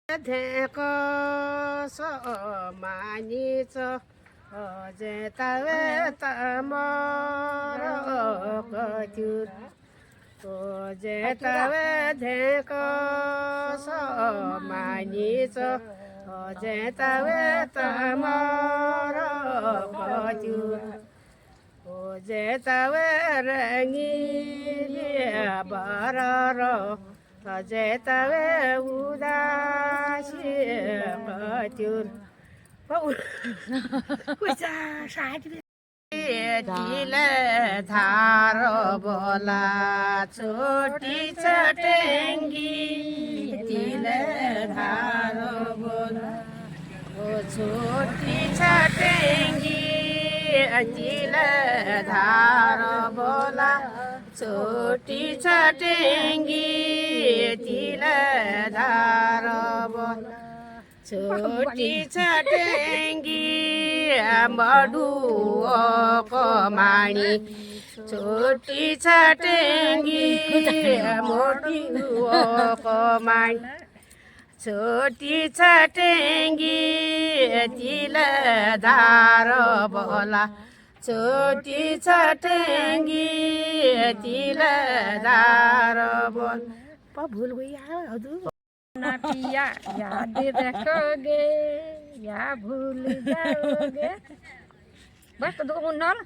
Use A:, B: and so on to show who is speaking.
A: धेक मानिच जे तवे तमर कचुर तो जे तवे धेक मानिच जे तवे तमर कचुर जे तवे रंगी बरर जे तवे उदासी कचुर दिले धार बोला छोटी चटेंगी दिले धार बोला छोटी चटेंगी दिले धार बोला छोटी चटेंगी दिले धार बोला छोटी चटेंगी मडू कमाणी छोटी चटेंगी मोटी कमाणी छोटी चटेंगी तिल धार बोला छोटी चटेंगी तिल धार बोला भूल गई हजुर
B: नाटिया याद रखोगे या भूल जाओगे बस तो दो मुन्नर